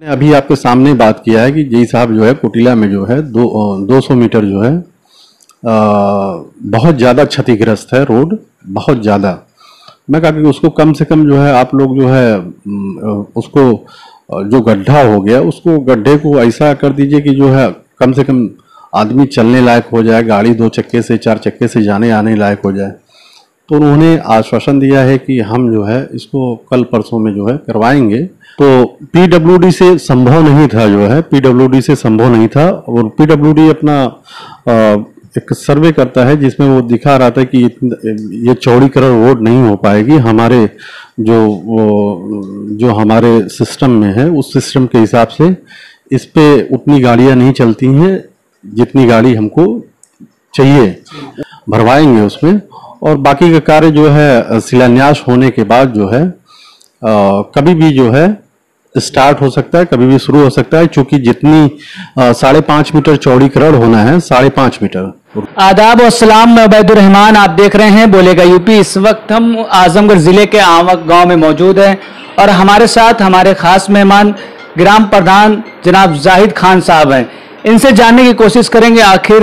अभी आपके सामने बात किया है कि जय साहब जो है कुटिला में जो है 200 मीटर जो है बहुत ज़्यादा क्षतिग्रस्त है रोड, बहुत ज़्यादा। मैं कहा कि उसको कम से कम जो है आप लोग जो है उसको जो गड्ढा हो गया उसको गड्ढे को ऐसा कर दीजिए कि जो है कम से कम आदमी चलने लायक हो जाए, गाड़ी 2 चक्के से 4 चक्के से जाने आने लायक हो जाए। तो उन्होंने आश्वासन दिया है कि हम जो है इसको कल परसों में जो है करवाएंगे। तो पीडब्ल्यूडी से संभव नहीं था, जो है पीडब्ल्यूडी से संभव नहीं था। और पीडब्ल्यूडी अपना एक सर्वे करता है जिसमें वो दिखा रहा था कि ये चौड़ीकरण रोड नहीं हो पाएगी, हमारे जो हमारे सिस्टम में है उस सिस्टम के हिसाब से इस पे उतनी गाड़ियां नहीं चलती हैं जितनी गाड़ी हमको चाहिए। भरवाएंगे उसमें, और बाकी का कार्य जो है शिलान्यास होने के बाद जो है कभी भी जो है स्टार्ट हो सकता है, कभी भी शुरू हो सकता है, क्योंकि जितनी 5.5 मीटर चौड़ीकरण होना है 5.5 मीटर। आदाब और सलाम, मैं उबैदुर रहमान, आप देख रहे हैं बोलेगा यूपी। इस वक्त हम आजमगढ़ जिले के आंवक गांव में मौजूद हैं और हमारे साथ हमारे खास मेहमान ग्राम प्रधान जनाब जाहिद खान साहब हैं। इनसे जानने की कोशिश करेंगे आखिर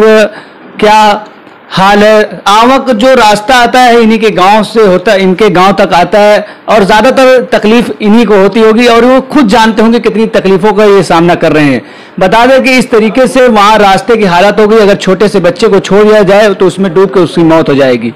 क्या हाल है। आंवक जो रास्ता आता है इन्हीं के गांव से होता है, इनके गांव तक आता है और ज्यादातर तकलीफ इन्हीं को होती होगी और वो खुद जानते होंगे कितनी तकलीफों का ये सामना कर रहे हैं। बता दें कि इस तरीके से वहां रास्ते की हालत हो गई, अगर छोटे से बच्चे को छोड़ दिया जाए तो उसमें डूब के उसकी मौत हो जाएगी।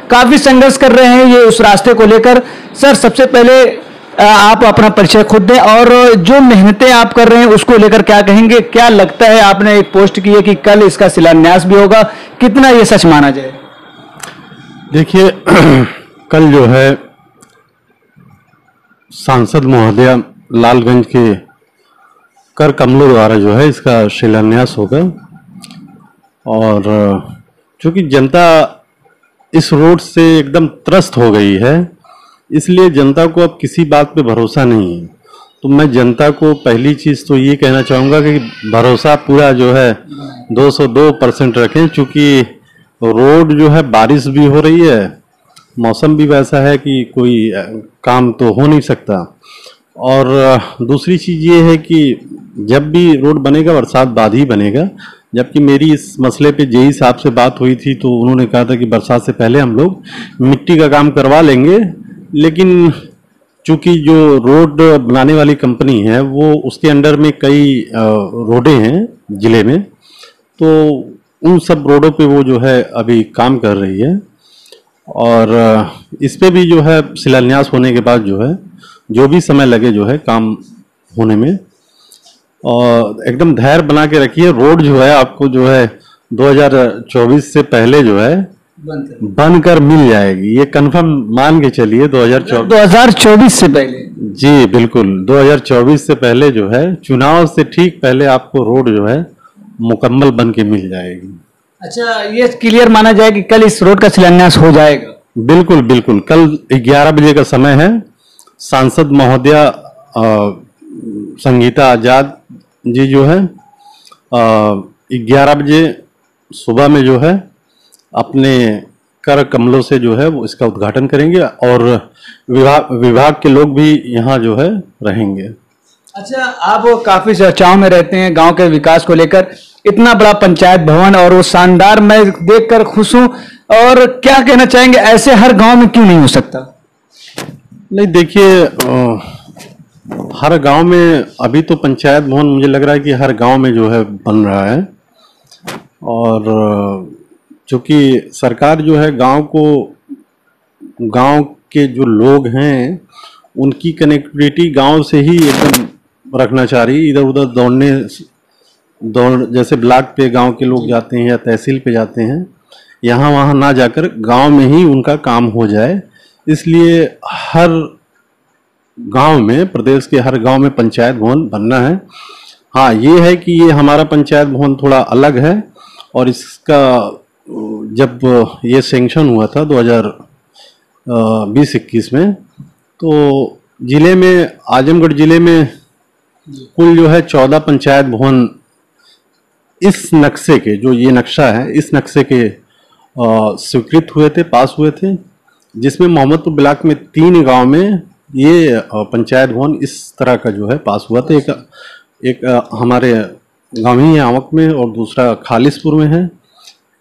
काफी संघर्ष कर रहे हैं ये उस रास्ते को लेकर। सर, सबसे पहले आप अपना परिचय खुद दें और जो मेहनतें आप कर रहे हैं उसको लेकर क्या कहेंगे। क्या लगता है, आपने एक पोस्ट की है कि कल इसका शिलान्यास भी होगा, कितना ये सच माना जाए? देखिए कल जो है सांसद महोदय लालगंज के कर कमलों द्वारा जो है इसका शिलान्यास होगा। और चूंकि जनता इस रोड से एकदम त्रस्त हो गई है, इसलिए जनता को अब किसी बात पे भरोसा नहीं है। तो मैं जनता को पहली चीज़ तो ये कहना चाहूँगा कि भरोसा पूरा जो है 202% रखें, क्योंकि रोड जो है बारिश भी हो रही है, मौसम भी वैसा है कि कोई काम तो हो नहीं सकता। और दूसरी चीज़ ये है कि जब भी रोड बनेगा बरसात बाद ही बनेगा। जबकि मेरी इस मसले पे जेई साहब से बात हुई थी तो उन्होंने कहा था कि बरसात से पहले हम लोग मिट्टी का काम करवा लेंगे, लेकिन चूंकि जो रोड बनाने वाली कंपनी है वो उसके अंडर में कई रोडें हैं जिले में, तो उन सब रोडों पे वो जो है अभी काम कर रही है। और इस पे भी जो है शिलान्यास होने के बाद जो है जो भी समय लगे जो है काम होने में, और एकदम धैर्य बना के रखिए। रोड जो है आपको जो है 2024 से पहले जो है बनकर मिल जाएगी, ये कंफर्म मान के चलिए। 2024 से पहले, जी बिल्कुल, 2024 से पहले जो है चुनाव से ठीक पहले आपको रोड जो है मुकम्मल बन के मिल जाएगी। अच्छा, ये क्लियर माना जाए कि कल इस रोड का शिलान्यास हो जाएगा? बिल्कुल बिल्कुल, कल 11 बजे का समय है। सांसद महोदया संगीता आजाद जी जो है 11 बजे सुबह में जो है अपने कर कमलों से जो है वो इसका उद्घाटन करेंगे और विभाग के लोग भी यहाँ जो है रहेंगे। अच्छा, आप काफी चर्चाओं में रहते हैं गांव के विकास को लेकर। इतना बड़ा पंचायत भवन और वो शानदार, मैं देखकर खुश हूं। और क्या कहना चाहेंगे, ऐसे हर गांव में क्यों नहीं हो सकता? नहीं, देखिए हर गांव में अभी तो पंचायत भवन मुझे लग रहा है कि हर गांव में जो है बन रहा है। और चूँकि सरकार जो है गांव के जो लोग हैं उनकी कनेक्टिविटी गांव से ही एकदम रखना चाह रही है। इधर उधर जैसे ब्लॉक पे गांव के लोग जाते हैं या तहसील पे जाते हैं, यहाँ वहाँ ना जाकर गांव में ही उनका काम हो जाए, इसलिए हर गांव में, प्रदेश के हर गांव में पंचायत भवन बनना है। हाँ, ये है कि ये हमारा पंचायत भवन थोड़ा अलग है और इसका जब ये सैंक्शन हुआ था 2020-21 में, तो जिले में, आजमगढ़ जिले में कुल जो है 14 पंचायत भवन इस नक्शे के, जो ये नक्शा है इस नक्शे के स्वीकृत हुए थे, पास हुए थे, जिसमें मोहम्मदपुर ब्लॉक में 3 गांव में ये पंचायत भवन इस तरह का जो है पास हुआ था। एक हमारे गाँव ही है आंवक में, और दूसरा खालिसपुर में है,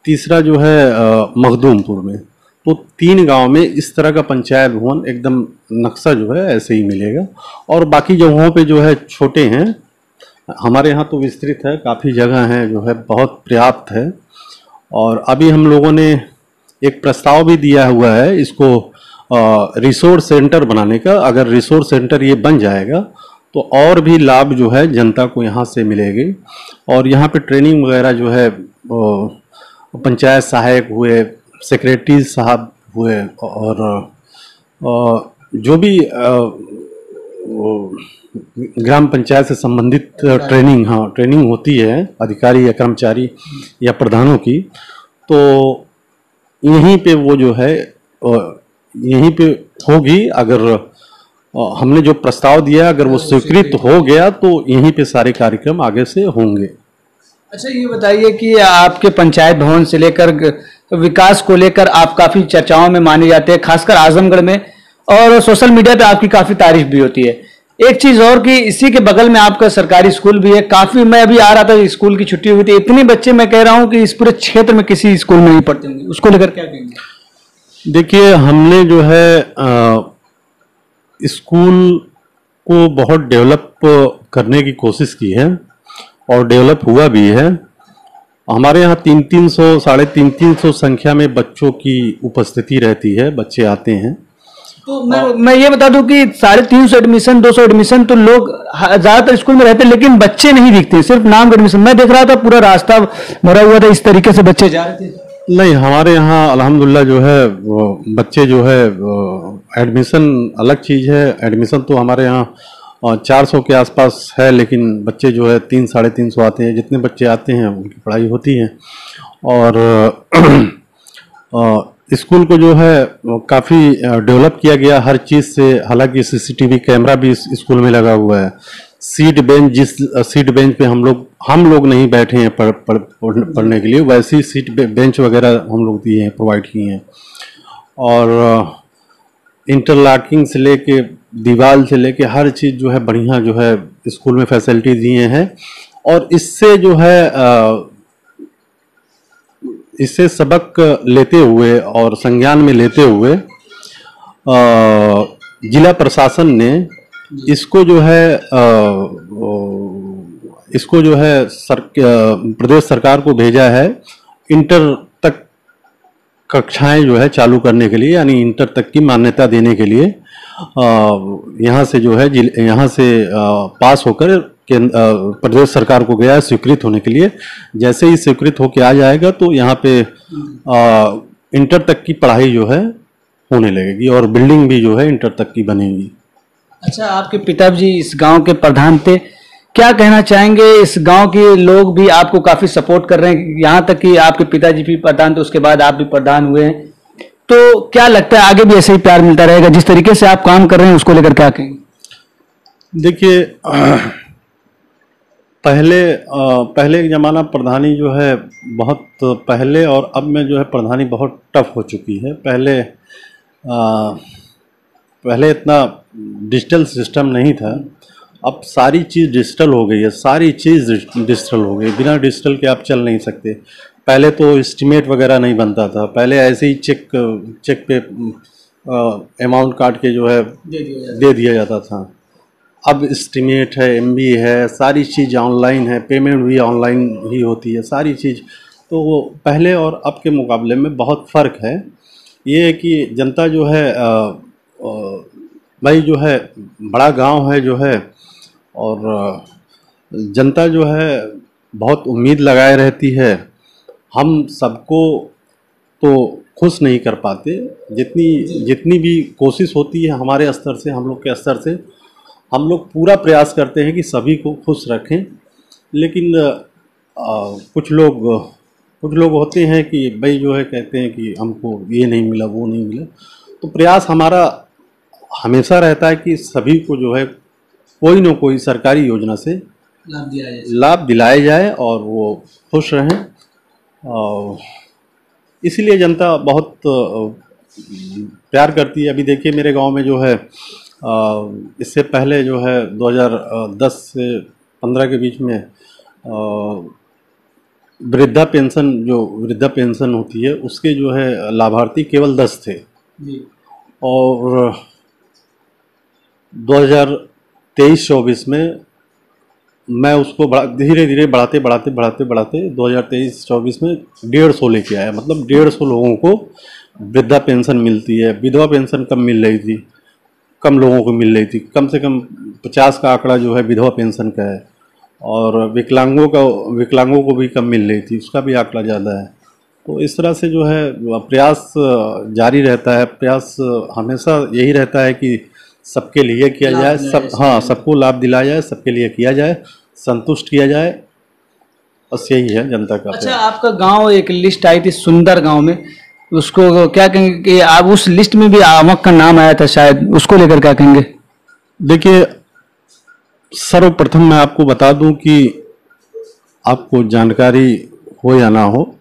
तीसरा जो है मखदूमपुर में। तो 3 गांव में इस तरह का पंचायत भवन एकदम नक्शा जो है ऐसे ही मिलेगा। और बाकी जगहों पे जो है छोटे हैं, हमारे यहाँ तो विस्तृत है, काफ़ी जगह है जो है, बहुत पर्याप्त है। और अभी हम लोगों ने एक प्रस्ताव भी दिया हुआ है इसको रिसोर्स सेंटर बनाने का। अगर रिसोर्स सेंटर ये बन जाएगा तो और भी लाभ जो है जनता को यहाँ से मिलेगी। और यहाँ पे ट्रेनिंग वगैरह जो है पंचायत सहायक हुए, सेक्रेटरी साहब हुए, और जो भी ग्राम पंचायत से संबंधित ट्रेनिंग होती है अधिकारी या कर्मचारी या प्रधानों की, तो यहीं पे वो जो है यहीं पे होगी। अगर हमने जो प्रस्ताव दिया अगर वो स्वीकृत हो गया तो यहीं पे सारे कार्यक्रम आगे से होंगे। अच्छा, ये बताइए कि आपके पंचायत भवन से लेकर विकास को लेकर आप काफी चर्चाओं में माने जाते हैं, खासकर आजमगढ़ में, और सोशल मीडिया पे आपकी काफी तारीफ भी होती है। एक चीज और कि इसी के बगल में आपका सरकारी स्कूल भी है। काफी, मैं अभी आ रहा था, स्कूल की छुट्टी हुई थी, इतने बच्चे मैं कह रहा हूँ कि इस पूरे क्षेत्र में किसी स्कूल में नहीं पढ़ते होंगे, उसको लेकर क्या कहेंगे? देखिए, हमने जो है स्कूल को बहुत डेवलप करने की कोशिश की है और डेवलप हुआ भी है। हमारे यहाँ 300-350, 350 संख्या में बच्चों की उपस्थिति रहती है, बच्चे आते हैं। तो मैं ये बता दूं कि 350 एडमिशन, 200 एडमिशन तो लोग ज्यादातर स्कूल में रहते हैं, लेकिन बच्चे नहीं दिखते, सिर्फ नाम एडमिशन। मैं देख रहा था पूरा रास्ता भरा हुआ था, इस तरीके से बच्चे जा रहे थे। नहीं, हमारे यहाँ अल्हम्दुलिल्लाह जो है बच्चे जो है एडमिशन अलग चीज़ है। एडमिशन तो हमारे यहाँ 400 के आसपास है, लेकिन बच्चे जो है 300-350 आते हैं। जितने बच्चे आते हैं उनकी पढ़ाई होती है। और स्कूल को जो है काफ़ी डेवलप किया गया हर चीज़ से। हालांकि सीसीटीवी कैमरा भी इस स्कूल में लगा हुआ है। सीट बेंच, जिस सीट बेंच पे हम लोग नहीं बैठे हैं पढ़ने के लिए, वैसी सीट बेंच वगैरह हम लोग दिए हैं, प्रोवाइड किए हैं। और इंटरलॉकिंग से लेके दीवार से लेके हर चीज़ जो है बढ़िया जो है स्कूल में फैसिलिटी दिए हैं। और इससे जो है इससे सबक लेते हुए और संज्ञान में लेते हुए जिला प्रशासन ने इसको जो है प्रदेश सरकार को भेजा है इंटर तक कक्षाएं जो है चालू करने के लिए, यानी इंटर तक की मान्यता देने के लिए। यहाँ से जो है यहाँ से पास होकर प्रदेश सरकार को गया है स्वीकृत होने के लिए। जैसे ही स्वीकृत होके आ जाएगा तो यहाँ पे इंटर तक की पढ़ाई जो है होने लगेगी और बिल्डिंग भी जो है इंटर तक की बनेगी। अच्छा, आपके पिताजी इस गांव के प्रधान थे, क्या कहना चाहेंगे? इस गांव के लोग भी आपको काफी सपोर्ट कर रहे हैं, यहाँ तक कि आपके पिताजी भी प्रधान थे, उसके बाद आप भी प्रधान हुए हैं। तो क्या लगता है आगे भी ऐसे ही प्यार मिलता रहेगा? जिस तरीके से आप काम कर रहे हैं उसको लेकर क्या कहेंगे? देखिए, पहले एक ज़माना प्रधानी जो है बहुत पहले और अब में जो है प्रधानी बहुत टफ हो चुकी है। पहले इतना डिजिटल सिस्टम नहीं था, अब सारी चीज़ डिजिटल हो गई है। सारी चीज़ डिजिटल हो गई, बिना डिजिटल के आप चल नहीं सकते। पहले तो एस्टीमेट वगैरह नहीं बनता था, पहले ऐसे ही चेक पे अमाउंट काट के जो है दे दिया जाता था। अब एस्टीमेट है, एमबी है, सारी चीज़ ऑनलाइन है, पेमेंट भी ऑनलाइन ही होती है, सारी चीज़। तो वो पहले और अब के मुकाबले में बहुत फ़र्क है। ये है कि जनता जो है भाई जो है बड़ा गांव है जो है, और जनता जो है बहुत उम्मीद लगाए रहती है। हम सबको तो खुश नहीं कर पाते, जितनी भी कोशिश होती है हमारे स्तर से, हम लोग के स्तर से हम लोग पूरा प्रयास करते हैं कि सभी को खुश रखें। लेकिन कुछ लोग होते हैं कि भाई जो है कहते हैं कि हमको ये नहीं मिला, वो नहीं मिला। तो प्रयास हमारा हमेशा रहता है कि सभी को जो है कोई न कोई सरकारी योजना से लाभ दिलाया जाए और वो खुश रहें। इसलिए जनता बहुत प्यार करती है। अभी देखिए मेरे गांव में जो है इससे पहले जो है 2010 से 15 के बीच में वृद्धा पेंशन होती है उसके जो है लाभार्थी केवल 10 थे जी। और 2023-24 में मैं उसको धीरे धीरे बढ़ाते 2023-24 में 150 लेके आया। मतलब 150 लोगों को वृद्धा पेंशन मिलती है। विधवा पेंशन कम मिल रही थी, कम लोगों को मिल रही थी। कम से कम 50 का आंकड़ा जो है विधवा पेंशन का है और विकलांगों को भी कम मिल रही थी, उसका भी आंकड़ा ज़्यादा है। तो इस तरह से जो है प्रयास जारी रहता है। प्रयास हमेशा यही रहता है कि सबके लिए किया जाए, सबको लाभ दिलाया जाए, सबके लिए किया जाए, संतुष्ट किया जाए, बस यही है जनता का। अच्छा, आपका गांव एक लिस्ट आई थी सुंदर गांव में, उसको क्या कहेंगे कि आप उस लिस्ट में भी आवक का नाम आया था शायद, उसको लेकर क्या कहेंगे? देखिए, सर्वप्रथम मैं आपको बता दूं कि आपको जानकारी हो या ना हो,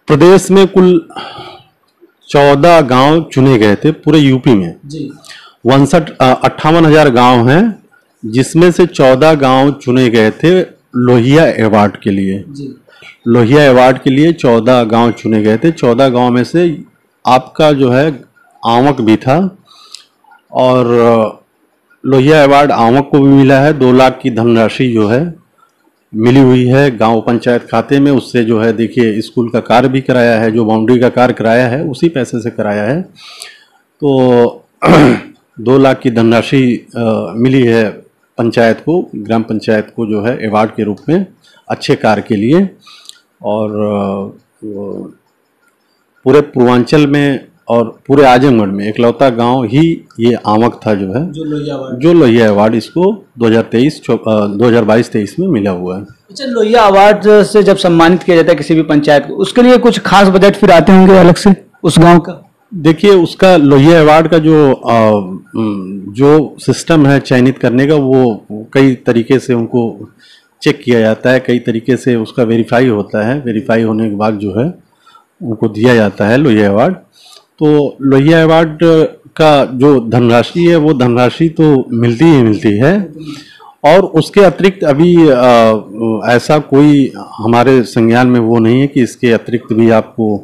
प्रदेश में कुल 14 गांव चुने गए थे पूरे यूपी में जी। 58,000 गांव हैं, जिसमें से 14 गांव चुने गए थे लोहिया अवार्ड के लिए जी। लोहिया अवार्ड के लिए 14 गांव चुने गए थे। 14 गांव में से आपका जो है आवक भी था और लोहिया अवार्ड आवक को भी मिला है। 2 लाख की धनराशि जो है मिली हुई है गांव पंचायत खाते में। उससे जो है देखिए स्कूल का कार्य भी कराया है, जो बाउंड्री का कार्य कराया है उसी पैसे से कराया है। तो 2 लाख की धनराशि मिली है पंचायत को, ग्राम पंचायत को जो है अवार्ड के रूप में अच्छे कार्य के लिए। और पूरे पूर्वांचल में और पूरे आजमगढ़ में इकलौता गांव ही ये आवक था जो है जो लोहिया अवार्ड इसको 2022-23 में मिला हुआ है। अच्छा, लोहिया अवार्ड से जब सम्मानित किया जाता है किसी भी पंचायत को, उसके लिए कुछ खास बजट फिर आते होंगे अलग से उस गांव का? देखिए, उसका लोहिया अवार्ड का जो सिस्टम है चयनित करने का, वो कई तरीके से उनको चेक किया जाता है, कई तरीके से उसका वेरीफाई होता है। वेरीफाई होने के बाद जो है उनको दिया जाता है लोहिया अवार्ड। तो लोहिया अवार्ड का जो धनराशि है वो धनराशि तो मिलती है और उसके अतिरिक्त अभी ऐसा कोई हमारे संज्ञान में वो नहीं है कि इसके अतिरिक्त भी आपको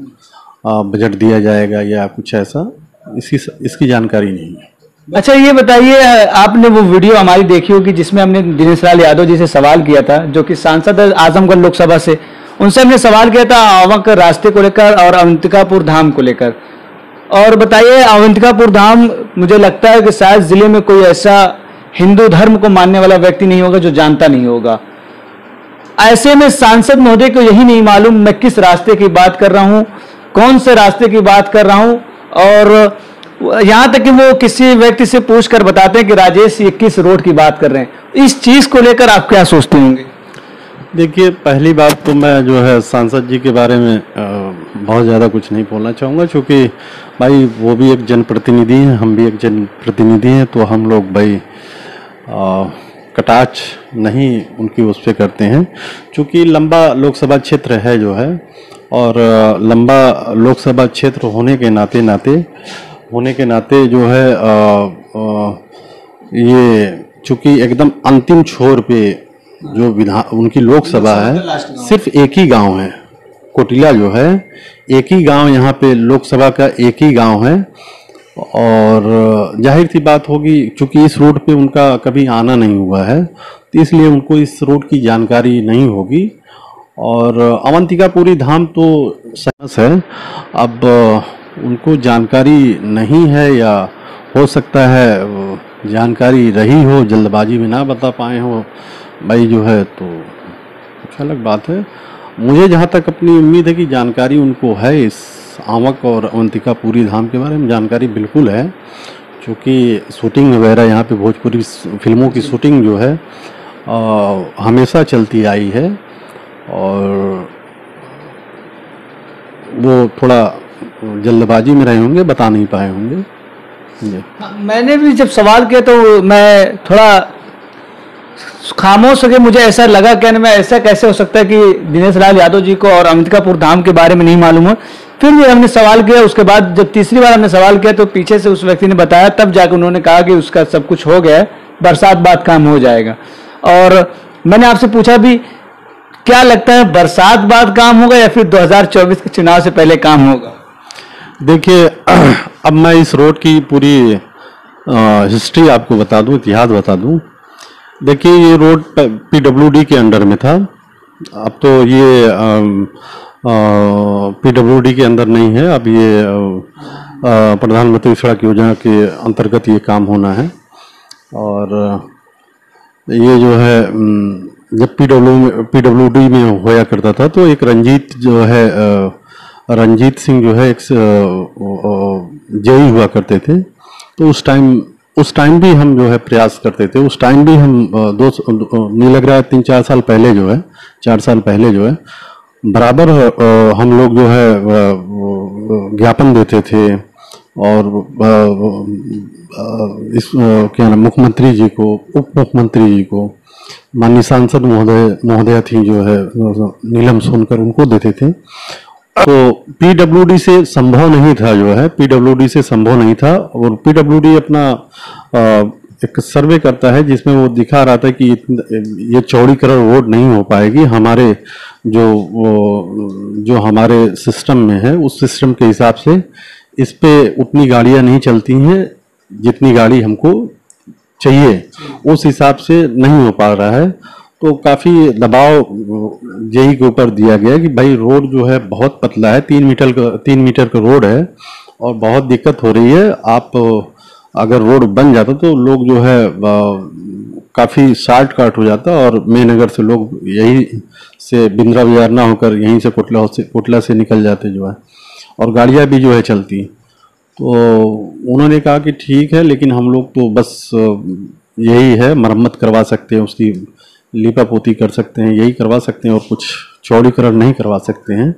बजट दिया जाएगा या कुछ ऐसा, इसकी जानकारी नहीं है। अच्छा, ये बताइए, आपने वो वीडियो हमारी देखी होगी जिसमें हमने दिनेश लाल यादव जी से सवाल किया था, जो कि सांसद आजमगढ़ लोकसभा से, उनसे हमने सवाल किया था आवक रास्ते को लेकर और अवंतिकापुर धाम को लेकर। और बताइए, अवंतिकापुर धाम मुझे लगता है कि शायद जिले में कोई ऐसा हिंदू धर्म को मानने वाला व्यक्ति नहीं होगा जो जानता नहीं होगा। ऐसे में सांसद महोदय को यही नहीं मालूम मैं किस रास्ते की बात कर रहा हूं, कौन से रास्ते की बात कर रहा हूं, और यहां तक कि वो किसी व्यक्ति से पूछकर बताते हैं कि राजेश ये किस रोड की बात कर रहे हैं। इस चीज को लेकर आप क्या सोचते होंगे? देखिए, पहली बात तो मैं जो है सांसद जी के बारे में बहुत ज़्यादा कुछ नहीं बोलना चाहूँगा, क्योंकि भाई वो भी एक जनप्रतिनिधि हैं, हम भी एक जनप्रतिनिधि हैं। तो हम लोग भाई कटाक्ष नहीं उनकी उस पर करते हैं, क्योंकि लंबा लोकसभा क्षेत्र है जो है, और लंबा लोकसभा क्षेत्र होने के नाते जो है ये चूँकि एकदम अंतिम छोर पे जो उनकी लोकसभा है, सिर्फ एक ही गांव है कोटिला जो है, एक ही गांव यहाँ पे लोकसभा का एक ही गांव है। और जाहिर सी बात होगी, चूंकि इस रोड पे उनका कभी आना नहीं हुआ है, तो इसलिए उनको इस रोड की जानकारी नहीं होगी। और अवंतिकापुरी धाम तो सहस है, अब उनको जानकारी नहीं है या हो सकता है जानकारी रही हो, जल्दबाजी में ना बता पाए हो भाई जो है, तो कुछ अलग बात है। मुझे जहाँ तक अपनी उम्मीद है कि जानकारी उनको है, इस आवक और अवंतिकापुरी धाम के बारे में जानकारी बिल्कुल है, क्योंकि शूटिंग वगैरह यहाँ पे भोजपुरी फिल्मों की शूटिंग जो है हमेशा चलती आई है, और वो थोड़ा जल्दबाजी में रहे होंगे, बता नहीं पाए होंगे। मैंने भी जब सवाल किया तो मैं थोड़ा खामोश हो गया। मुझे ऐसा लगा, कहने में ऐसा कैसे हो सकता है कि दिनेश लाल यादव जी को और अवंतिकापुर धाम के बारे में नहीं मालूम है। फिर भी हमने सवाल किया, उसके बाद जब तीसरी बार हमने सवाल किया तो पीछे से उस व्यक्ति ने बताया, तब जाकर उन्होंने कहा कि उसका सब कुछ हो गया है, बरसात बाद काम हो जाएगा। और मैंने आपसे पूछा भी, क्या लगता है बरसात बाद काम होगा या फिर 2024 के चुनाव से पहले काम होगा? देखिए, अब मैं इस रोड की पूरी हिस्ट्री आपको बता दूं, इतिहास बता दूं। देखिए, ये रोड पीडब्ल्यूडी के अंडर में था। अब तो ये पीडब्ल्यूडी के अंदर नहीं है, अब ये प्रधानमंत्री सड़क योजना के अंतर्गत ये काम होना है। और ये जो है जब पीडब्ल्यूडी में होया करता था तो एक रंजीत जो है रंजीत सिंह जो है एक जेई हुआ करते थे। तो उस टाइम भी हम जो है प्रयास करते थे। उस टाइम भी हम नहीं लग रहा है 3-4 साल पहले जो है 4 साल पहले जो है बराबर हम लोग जो है ज्ञापन देते थे। और इस क्या नाम, मुख्यमंत्री जी को, उप मुख्यमंत्री जी को, माननीय सांसद महोदया थी जो है नीलम सोनकर, उनको देते थे। तो पीडब्ल्यूडी से संभव नहीं था, जो है पीडब्ल्यूडी से संभव नहीं था। और पीडब्ल्यूडी अपना एक सर्वे करता है जिसमें वो दिखा रहा था कि ये चौड़ीकरण रोड नहीं हो पाएगी, हमारे जो हमारे सिस्टम में है उस सिस्टम के हिसाब से इस पे उतनी गाड़ियां नहीं चलती हैं जितनी गाड़ी हमको चाहिए, उस हिसाब से नहीं हो पा रहा है। तो काफ़ी दबाव जेई के ऊपर दिया गया कि भाई रोड जो है बहुत पतला है, 3 मीटर का रोड है और बहुत दिक्कत हो रही है। आप अगर रोड बन जाता तो लोग जो है काफ़ी शॉर्टकट हो जाता और मेनगर से लोग यही से बिंद्रा बाजार ना होकर यहीं से कोटला से निकल जाते जो है, और गाड़ियाँ भी जो है चलती। तो उन्होंने कहा कि ठीक है, लेकिन हम लोग तो बस यही है, मरम्मत करवा सकते हैं, उसकी लीपापोती कर सकते हैं, यही करवा सकते हैं और कुछ चौड़ीकरण नहीं करवा सकते हैं।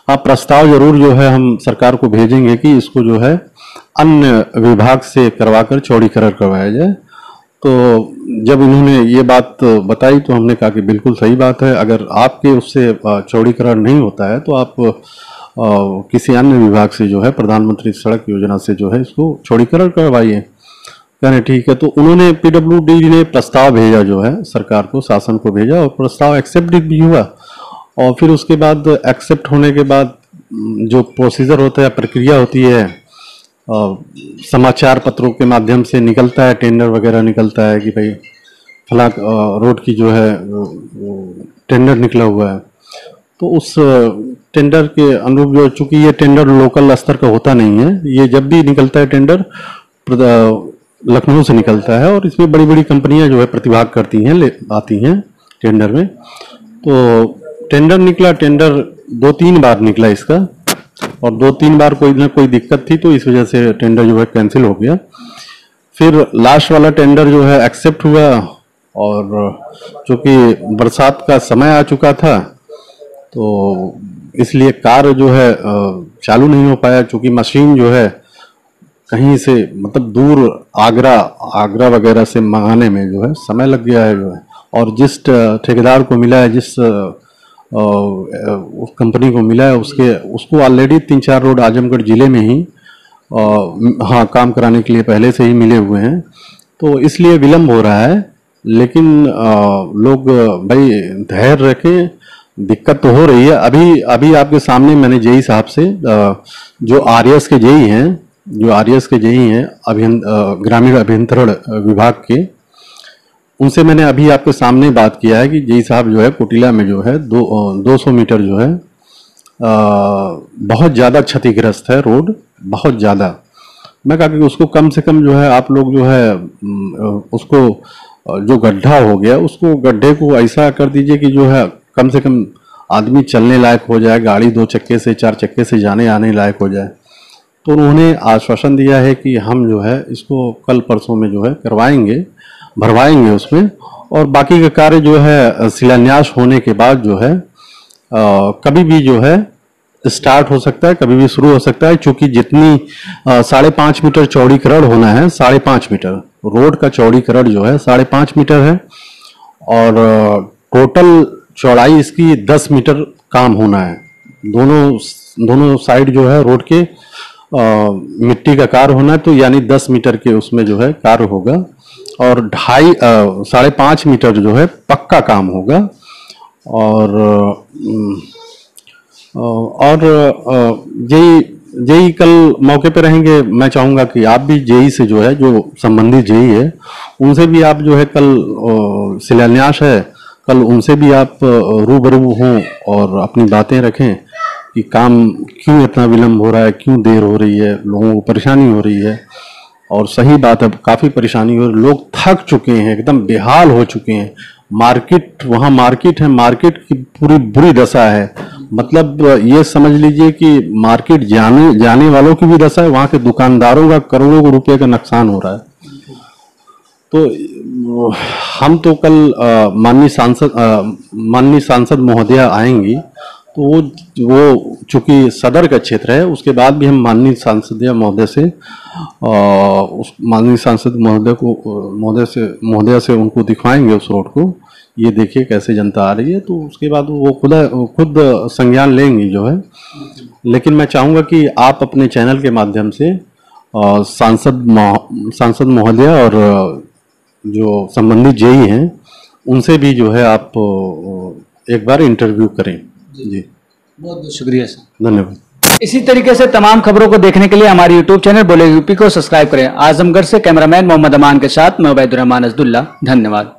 हाँ, प्रस्ताव जरूर जो है हम सरकार को भेजेंगे कि इसको जो है अन्य विभाग से करवाकर चौड़ीकरण करवाया जाए। तो जब इन्होंने ये बात बताई तो हमने कहा कि बिल्कुल सही बात है, अगर आपके उससे चौड़ीकरण नहीं होता है तो आप किसी अन्य विभाग से जो है प्रधानमंत्री सड़क योजना से जो है इसको चौड़ीकरण करवाइए। कहने ठीक है। तो उन्होंने पीडब्ल्यूडी ने प्रस्ताव भेजा जो है सरकार को, शासन को भेजा, और प्रस्ताव एक्सेप्ट भी हुआ। और फिर उसके बाद एक्सेप्ट होने के बाद जो प्रोसीजर होता है, प्रक्रिया होती है, समाचार पत्रों के माध्यम से निकलता है, टेंडर वगैरह निकलता है कि भाई फला रोड की जो है टेंडर निकला हुआ है। तो उस टेंडर के अनुरूप जो, चूंकि ये टेंडर लोकल स्तर का होता नहीं है, ये जब भी निकलता है टेंडर लखनऊ से निकलता है और इसमें बड़ी बड़ी कंपनियां जो है प्रतिभाग करती हैं, आती हैं टेंडर में। तो टेंडर निकला, टेंडर 2-3 बार निकला इसका, और 2-3 बार कोई ना कोई दिक्कत थी, तो इस वजह से टेंडर जो है कैंसिल हो गया। फिर लास्ट वाला टेंडर जो है एक्सेप्ट हुआ, और चूंकि बरसात का समय आ चुका था तो इसलिए कार्य जो है चालू नहीं हो पाया, चूंकि मशीन जो है कहीं से मतलब दूर आगरा वगैरह से मंगाने में जो है समय लग गया है जो है। और जिस ठेकेदार को मिला है, जिस उस कंपनी को मिला है, उसको ऑलरेडी 3-4 रोड आजमगढ़ जिले में ही हाँ काम कराने के लिए पहले से ही मिले हुए हैं। तो इसलिए विलम्ब हो रहा है। लेकिन लोग भाई धैर्य रखें, दिक्कत तो हो रही है। अभी आपके सामने मैंने जेई साहब से जो आरएस के जेई हैं ग्रामीण अभियंत्रण विभाग के, उनसे मैंने अभी आपके सामने बात किया है कि जेई साहब जो है कुटिला में जो है 200 मीटर जो है बहुत ज़्यादा क्षतिग्रस्त है रोड, बहुत ज़्यादा। मैं कहा कि उसको कम से कम जो है आप लोग जो है उसको जो गड्ढा हो गया, उसको गड्ढे को ऐसा कर दीजिए कि जो है कम से कम आदमी चलने लायक हो जाए, गाड़ी 2 चक्के से 4 चक्के से जाने आने लायक हो जाए। तो उन्होंने आश्वासन दिया है कि हम जो है इसको कल परसों में जो है भरवाएंगे उसमें, और बाकी का कार्य जो है शिलान्यास होने के बाद जो है कभी भी जो है स्टार्ट हो सकता है, कभी भी शुरू हो सकता है। चूंकि जितनी 5.5 मीटर चौड़ीकरण होना है, 5.5 मीटर रोड का चौड़ीकरण जो है 5.5 मीटर है, और टोटल चौड़ाई इसकी 10 मीटर काम होना है। दोनों दोनों साइड जो है रोड के मिट्टी का कार्य होना है, तो यानी 10 मीटर के उसमें जो है कार्य होगा और 5.5 मीटर जो है पक्का काम होगा। और जेई कल मौके पे रहेंगे। मैं चाहूँगा कि आप भी जेई से जो है, जो संबंधित जेई है, उनसे भी आप जो है कल शिलान्यास है, कल उनसे भी आप रूबरू हों और अपनी बातें रखें कि काम क्यों इतना विलम्ब हो रहा है, क्यों देर हो रही है, लोगों को परेशानी हो रही है। और सही बात है, काफ़ी परेशानी हो रही है, लोग थक चुके हैं, एकदम बेहाल हो चुके हैं। मार्केट, वहाँ मार्केट है, मार्केट की पूरी बुरी दशा है। मतलब ये समझ लीजिए कि मार्केट जाने वालों की भी दशा है, वहाँ के दुकानदारों का करोड़ों रुपए का नुकसान हो रहा है। तो हम तो कल माननीय सांसद महोदया आएंगी, तो वो चूंकि सदर का क्षेत्र है, उसके बाद भी हम माननीय सांसद महोदय से उस माननीय सांसद महोदया से उनको दिखवाएंगे उस रोड को, ये देखिए कैसे जनता आ रही है। तो उसके बाद वो खुद संज्ञान लेंगी जो है। लेकिन मैं चाहूँगा कि आप अपने चैनल के माध्यम से सांसद महोदया और जो संबंधित जेई हैं उनसे भी जो है आप एक बार इंटरव्यू करें। जी, बहुत बहुत शुक्रिया सर, धन्यवाद। इसी तरीके से तमाम खबरों को देखने के लिए हमारे यूट्यूब चैनल बोलेगा यूपी को सब्सक्राइब करें। आजमगढ़ से कैमरामैन मोहम्मद अमान के साथ मैं उबैदुर रहमान अब्दुल्ला, धन्यवाद।